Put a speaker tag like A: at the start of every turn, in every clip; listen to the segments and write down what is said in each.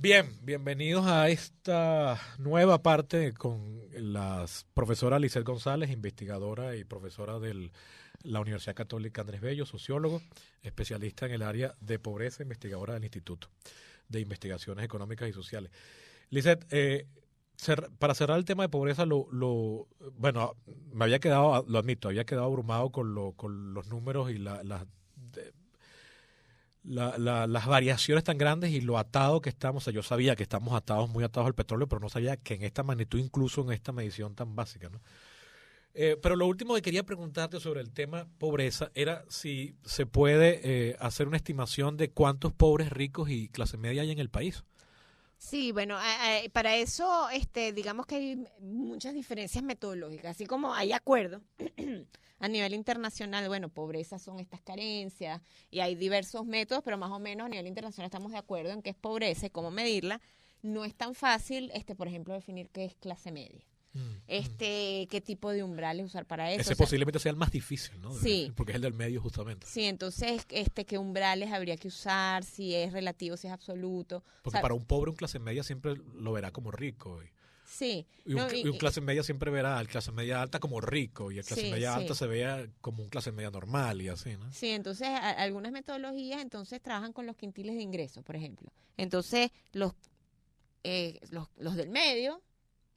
A: Bien, bienvenidos a esta nueva parte con la profesora Lisset González, investigadora y profesora de la Universidad Católica Andrés Bello, sociólogo, especialista en el área de pobreza, investigadora del Instituto de Investigaciones Económicas y Sociales. Lisset, para cerrar el tema de pobreza, bueno, me había quedado, lo admito, había quedado abrumado con los números y las variaciones tan grandes y lo atado que estamos. O sea, yo sabía que estamos muy atados al petróleo, pero no sabía que en esta magnitud, incluso en esta medición tan básica, ¿no? Pero lo último que quería preguntarte sobre el tema pobreza era si se puede hacer una estimación de cuántos pobres, ricos y clase media hay en el país.
B: Sí, bueno, para eso, digamos que hay muchas diferencias metodológicas, así como hay acuerdo a nivel internacional, bueno, pobreza son estas carencias y hay diversos métodos, pero más o menos a nivel internacional estamos de acuerdo en qué es pobreza y cómo medirla. No es tan fácil, por ejemplo, definir qué es clase media. Qué tipo de umbrales usar para eso.
A: Ese posiblemente sea el más difícil, ¿no?
B: Sí.
A: Porque es el del medio, justamente.
B: Sí, entonces, qué umbrales habría que usar, si es relativo, si es absoluto.
A: Porque para un pobre, un clase media siempre lo verá como rico.
B: Sí.
A: Y un clase media siempre verá al clase media alta como rico y el clase media alta se vea como un clase media normal y así, ¿no?
B: Sí, entonces algunas metodologías entonces trabajan con los quintiles de ingresos, por ejemplo. Entonces, los del medio,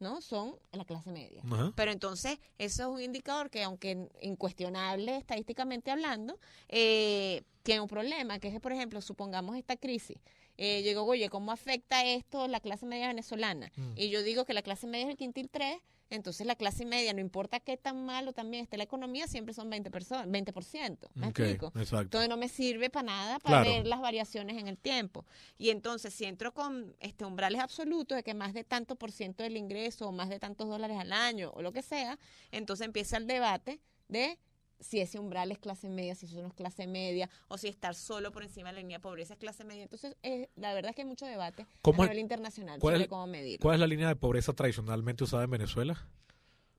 B: ¿no? Son la clase media.
A: Ajá.
B: Pero entonces, eso es un indicador que, aunque incuestionable estadísticamente hablando, tiene un problema, que es que, por ejemplo, supongamos esta crisis. Yo digo, oye, ¿cómo afecta esto la clase media venezolana? Y yo digo que la clase media es el quintil 3, entonces la clase media, no importa qué tan mal o tan bien esté la economía, siempre son 20%. ¿Me explico?
A: Exacto.
B: Entonces no me sirve para nada para ver las variaciones en el tiempo. Y entonces, si entro con umbrales absolutos de que más de tanto por ciento del ingreso o más de tantos dólares al año o lo que sea, entonces empieza el debate de si ese umbral es clase media, si eso no es clase media, o si estar solo por encima de la línea de pobreza es clase media. Entonces, la verdad es que hay mucho debate a nivel internacional sobre cómo medirlo.
A: ¿Cuál es la línea de pobreza tradicionalmente usada en Venezuela?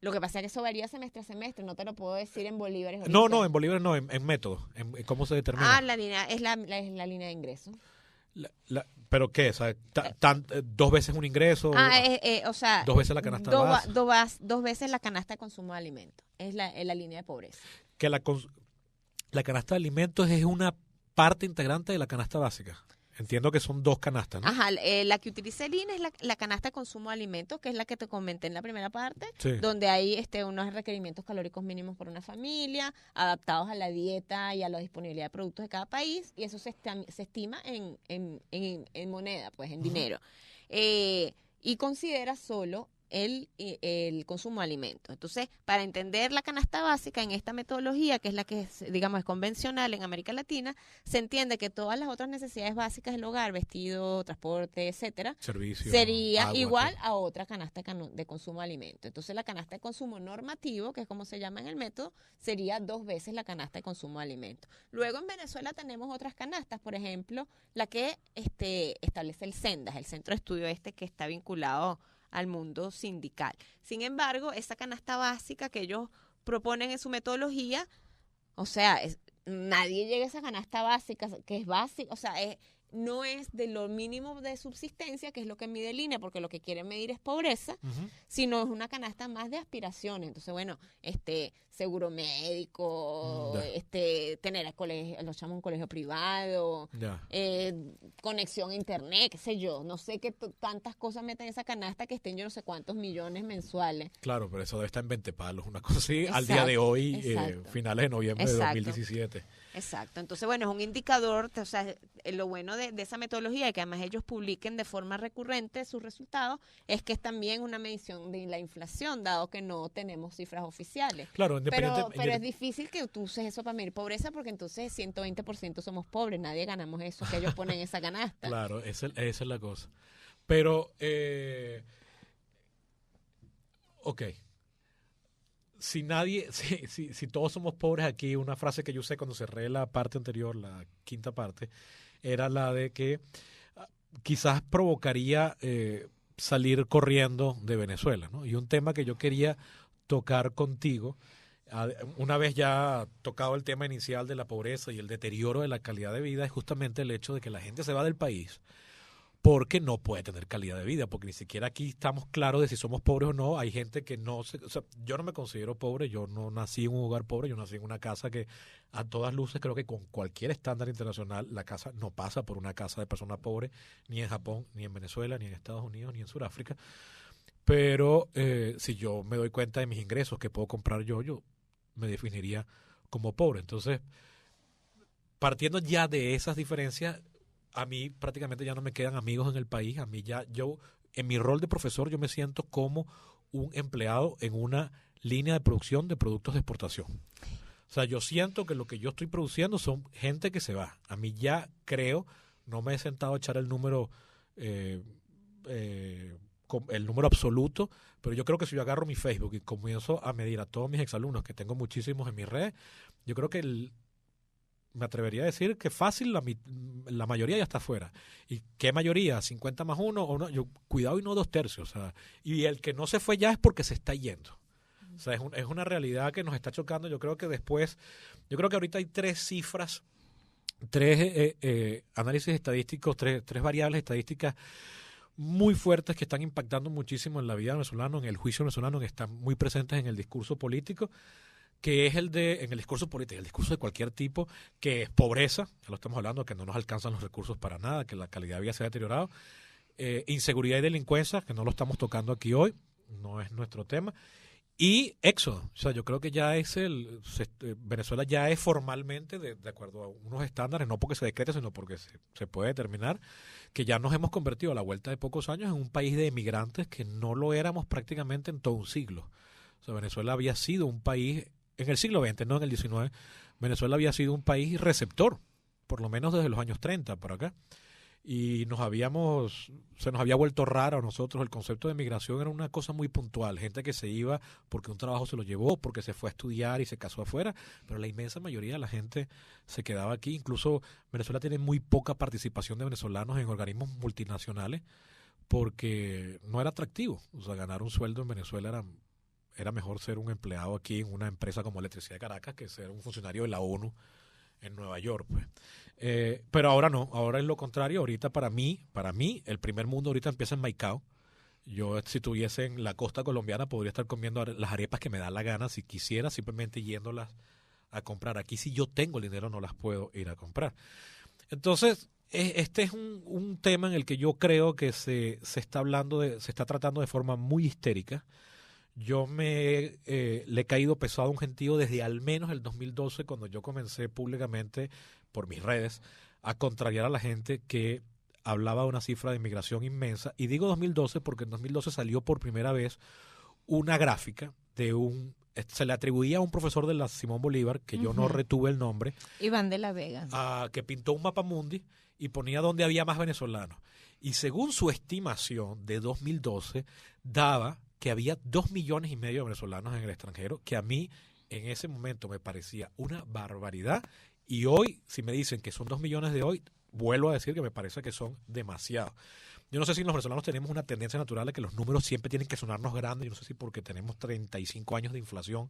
B: Lo que pasa es que eso varía semestre a semestre, no te lo puedo decir en bolívares.
A: No, en bolívares no, en método, en cómo se determina.
B: La línea es la línea de ingreso.
A: ¿Pero qué? O sea, ¿dos veces un ingreso?
B: O sea,
A: ¿dos veces la canasta básica?
B: Dos veces la canasta de consumo de alimentos. Es la línea de pobreza.
A: Que la canasta de alimentos es una parte integrante de la canasta básica. Entiendo que son dos canastas, ¿no?
B: Ajá, la que utiliza el INE es la canasta de consumo de alimentos, que es la que te comenté en la primera parte, donde hay unos requerimientos calóricos mínimos por una familia, adaptados a la dieta y a la disponibilidad de productos de cada país, y eso se estima en moneda, pues en dinero. Y considera solo el consumo de alimentos. Entonces, para entender la canasta básica en esta metodología, que es la que digamos es convencional en América Latina, se entiende que todas las otras necesidades básicas del hogar, vestido, transporte, etcétera,
A: servicio,
B: sería
A: agua,
B: igual a otra canasta de consumo de alimentos. Entonces, la canasta de consumo normativo, que es como se llama en el método, sería 2 veces la canasta de consumo de alimentos. Luego, en Venezuela tenemos otras canastas, por ejemplo, la que establece el CENDAS, el Centro de Estudio que está vinculado al mundo sindical. Sin embargo, esa canasta básica que ellos proponen en su metodología, o sea, nadie llega a esa canasta básica, que es básica, o sea, no es de lo mínimo de subsistencia, que es lo que mide el INE, porque lo que quiere medir es pobreza, sino es una canasta más de aspiraciones. Entonces, bueno, seguro médico, tener los llaman un colegio privado, conexión a internet, qué sé yo, no sé qué tantas cosas meten en esa canasta que estén yo no sé cuántos millones mensuales.
A: Claro, pero eso debe estar en 20 palos, una cosa así, al día de hoy, finales de noviembre de 2017.
B: Exacto, entonces bueno, es un indicador, o sea, lo bueno de esa metodología y que además ellos publiquen de forma recurrente sus resultados es que es también una medición de la inflación, dado que no tenemos cifras oficiales.
A: Claro,
B: pero es difícil que tú uses eso para medir pobreza porque entonces 120% somos pobres, nadie ganamos eso que ellos ponen en esa canasta.
A: Claro, esa es la cosa. Pero, ok. Si todos somos pobres aquí, una frase que yo usé cuando cerré la parte anterior, la quinta parte, era la de que quizás provocaría salir corriendo de Venezuela, ¿no? Y un tema que yo quería tocar contigo, una vez ya tocado el tema inicial de la pobreza y el deterioro de la calidad de vida, es justamente el hecho de que la gente se va del país porque no puede tener calidad de vida, porque ni siquiera aquí estamos claros de si somos pobres o no. Hay gente que no se, o sea, yo no me considero pobre, yo no nací en un hogar pobre, yo nací en una casa que a todas luces creo que con cualquier estándar internacional la casa no pasa por una casa de personas pobres, ni en Japón, ni en Venezuela, ni en Estados Unidos, ni en Sudáfrica. Pero si yo me doy cuenta de mis ingresos que puedo comprar yo me definiría como pobre. Entonces, partiendo ya de esas diferencias, a mí prácticamente ya no me quedan amigos en el país. A mí ya, yo, en mi rol de profesor, yo me siento como un empleado en una línea de producción de productos de exportación. O sea, yo siento que lo que yo estoy produciendo son gente que se va. A mí ya creo, no me he sentado a echar el número, eh, el número absoluto, pero yo creo que si yo agarro mi Facebook y comienzo a medir a todos mis exalumnos, que tengo muchísimos en mis redes, yo creo que me atrevería a decir que fácil la mayoría ya está fuera. ¿Y qué mayoría? ¿50 más 1 o no? Yo, cuidado y no 2/3. O sea, y el que no se fue ya es porque se está yendo. O sea, es una realidad que nos está chocando. Yo creo que ahorita hay 3 cifras, 3 análisis estadísticos, 3 variables estadísticas muy fuertes que están impactando muchísimo en la vida venezolana, en el juicio venezolano, que están muy presentes en el discurso político, que es en el discurso político, el discurso de cualquier tipo, que es pobreza, ya lo estamos hablando, que no nos alcanzan los recursos para nada, que la calidad de vida se ha deteriorado, inseguridad y delincuencia, que no lo estamos tocando aquí hoy, no es nuestro tema, y éxodo. O sea, yo creo que ya es Venezuela ya es formalmente, de acuerdo a unos estándares, no porque se decrete, sino porque se puede determinar, que ya nos hemos convertido a la vuelta de pocos años en un país de emigrantes que no lo éramos prácticamente en todo un siglo. O sea, Venezuela había sido un país en el siglo XX, no en el XIX, Venezuela había sido un país receptor, por lo menos desde los años 30 por acá. Y se nos había vuelto raro a nosotros. El concepto de migración era una cosa muy puntual. Gente que se iba porque un trabajo se lo llevó, porque se fue a estudiar y se casó afuera. Pero la inmensa mayoría de la gente se quedaba aquí. Incluso Venezuela tiene muy poca participación de venezolanos en organismos multinacionales porque no era atractivo. O sea, ganar un sueldo en Venezuela era mejor ser un empleado aquí en una empresa como Electricidad de Caracas que ser un funcionario de la ONU en Nueva York, pues. Pero ahora no, ahora es lo contrario. Ahorita para mí, el primer mundo ahorita empieza en Maicao. Yo, si estuviese en la costa colombiana, podría estar comiendo las arepas que me da la gana, si quisiera, simplemente yéndolas a comprar. Aquí, si yo tengo el dinero, no las puedo ir a comprar. Entonces, este es un tema en el que yo creo que se está tratando de forma muy histérica. Yo le he caído pesado a un gentío desde al menos el 2012, cuando yo comencé públicamente por mis redes a contrariar a la gente que hablaba de una cifra de inmigración inmensa. Y digo 2012 porque en 2012 salió por primera vez una gráfica se le atribuía a un profesor de la Simón Bolívar, que yo no retuve el nombre.
B: Iván de la Vega.
A: Que pintó un mapamundi y ponía donde había más venezolanos. Y según su estimación de 2012, daba que había 2,5 millones de venezolanos en el extranjero, que a mí en ese momento me parecía una barbaridad. Y hoy, si me dicen que son 2 millones de hoy, vuelvo a decir que me parece que son demasiados. Yo no sé si los venezolanos tenemos una tendencia natural a que los números siempre tienen que sonarnos grandes. Yo no sé si porque tenemos 35 años de inflación,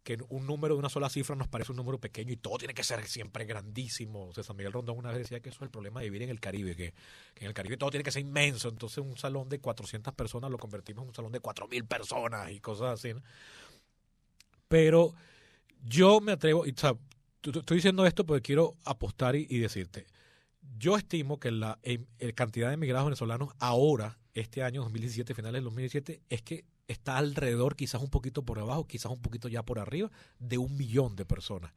A: que un número de una sola cifra nos parece un número pequeño y todo tiene que ser siempre grandísimo. O sea, San Miguel Rondón una vez decía que eso es el problema de vivir en el Caribe, que en el Caribe todo tiene que ser inmenso. Entonces un salón de 400 personas lo convertimos en un salón de 4,000 personas y cosas así, ¿no? Pero yo me atrevo, o sea, estoy diciendo esto porque quiero apostar y decirte, yo estimo que la cantidad de emigrados venezolanos ahora, este año 2017, finales del 2017, es que está alrededor, quizás un poquito por abajo, quizás un poquito ya por arriba, de 1 millón de personas.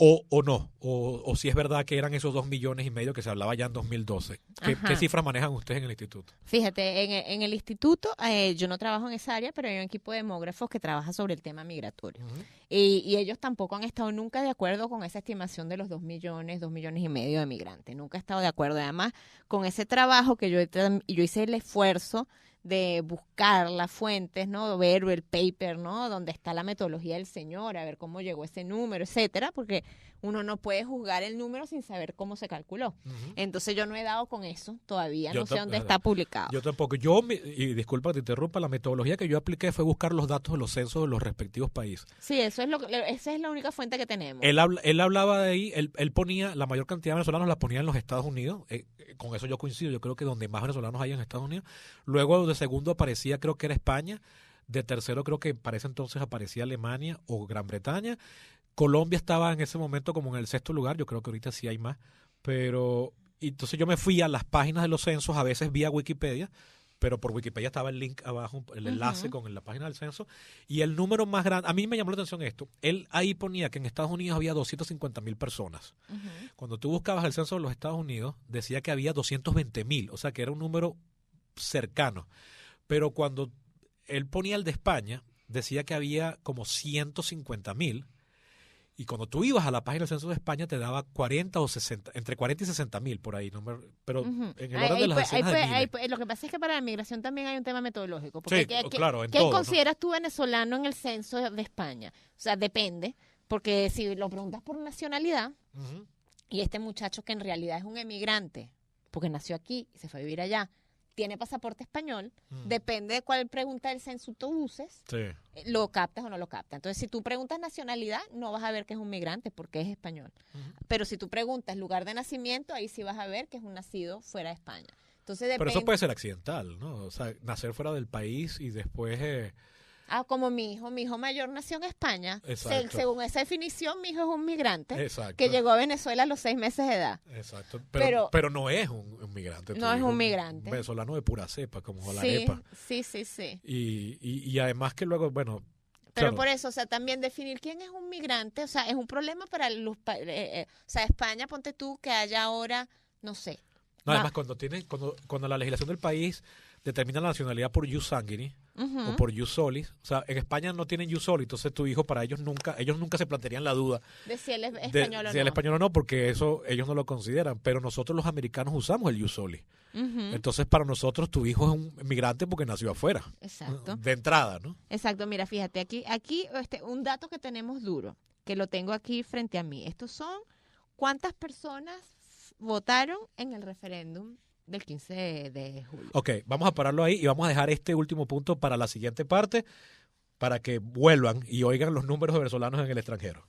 A: O no, o si es verdad que eran esos 2,5 millones que se hablaba ya en 2012. ¿Qué cifras manejan ustedes en el instituto?
B: Fíjate, en el instituto yo no trabajo en esa área, pero hay un equipo de demógrafos que trabaja sobre el tema migratorio. Y ellos tampoco han estado nunca de acuerdo con esa estimación de los 2 millones, 2,5 millones de migrantes. Nunca he estado de acuerdo. Además, con ese trabajo que yo hice el esfuerzo de buscar buscar las fuentes, ¿no? Ver el paper, ¿no? Donde está la metodología del señor, a ver cómo llegó ese número, etcétera, porque uno no puede juzgar el número sin saber cómo se calculó. Entonces yo no he dado con eso todavía, no sé dónde está publicado.
A: Yo tampoco. Y disculpa que te interrumpa, la metodología que yo apliqué fue buscar los datos de los censos de los respectivos países.
B: Sí, esa es la única fuente que tenemos.
A: Él hablaba de ahí, él ponía, la mayor cantidad de venezolanos la ponía en los Estados Unidos, con eso yo coincido, yo creo que donde más venezolanos hay en Estados Unidos. Luego de segundo aparecía, creo que era España, de tercero creo que para ese entonces aparecía Alemania o Gran Bretaña. Colombia estaba en ese momento como en el sexto lugar, yo creo que ahorita sí hay más, pero entonces yo me fui a las páginas de los censos, a veces vía Wikipedia, pero por Wikipedia estaba el link abajo, el enlace con la página del censo, y el número más grande, a mí me llamó la atención esto, él ahí ponía que en Estados Unidos había 250,000 personas. Cuando tú buscabas el censo de los Estados Unidos, decía que había 220,000, o sea que era un número cercano, pero cuando él ponía el de España, decía que había como 150,000. Y cuando tú ibas a la página del censo de España te daba 40 o 60, entre 40 y 60,000 por ahí, pero en el orden de las decenas de miles.
B: Lo que pasa es que para la migración también hay un tema metodológico. Porque
A: Sí, claro, en
B: ¿quién
A: todo,
B: consideras tú venezolano en el censo de España? O sea, depende, porque si lo preguntas por nacionalidad, y este muchacho que en realidad es un emigrante, porque nació aquí y se fue a vivir allá, tiene pasaporte español, depende de cuál pregunta del censo tú uses, lo captas o no lo captas. Entonces, si tú preguntas nacionalidad, no vas a ver que es un migrante porque es español. Pero si tú preguntas lugar de nacimiento, ahí sí vas a ver que es un nacido fuera de España. Entonces, depende.
A: Pero eso puede ser accidental, ¿no? O sea, nacer fuera del país y después...
B: como mi hijo mayor nació en España.
A: Exacto.
B: Según esa definición, mi hijo es un migrante
A: Exacto.
B: que llegó a Venezuela a los 6 meses de edad.
A: Exacto. Pero no es un migrante.
B: No es un migrante.
A: Un venezolano de pura cepa, como la
B: Sí,
A: arepa.
B: sí.
A: Y además que luego, bueno...
B: Pero
A: claro.
B: por eso, o sea, también definir quién es un migrante, o sea, es un problema para los... o sea, España, ponte tú que haya ahora, no sé.
A: No, además, cuando la legislación del país determina la nacionalidad por jus sanguinis o por jus solis, o sea, en España no tienen jus soli, entonces tu hijo para ellos nunca se plantearían la duda
B: de si él es español o no.
A: Si él es español o no, porque eso ellos no lo consideran, pero nosotros los americanos usamos el jus soli. Entonces, para nosotros tu hijo es un migrante porque nació afuera.
B: Exacto.
A: De entrada, ¿no?
B: Exacto, mira, fíjate, aquí un dato que tenemos duro, que lo tengo aquí frente a mí. Estos son cuántas personas votaron en el referéndum del 15 de julio.
A: Ok, vamos a pararlo ahí y vamos a dejar este último punto para la siguiente parte, para que vuelvan y oigan los números de venezolanos en el extranjero.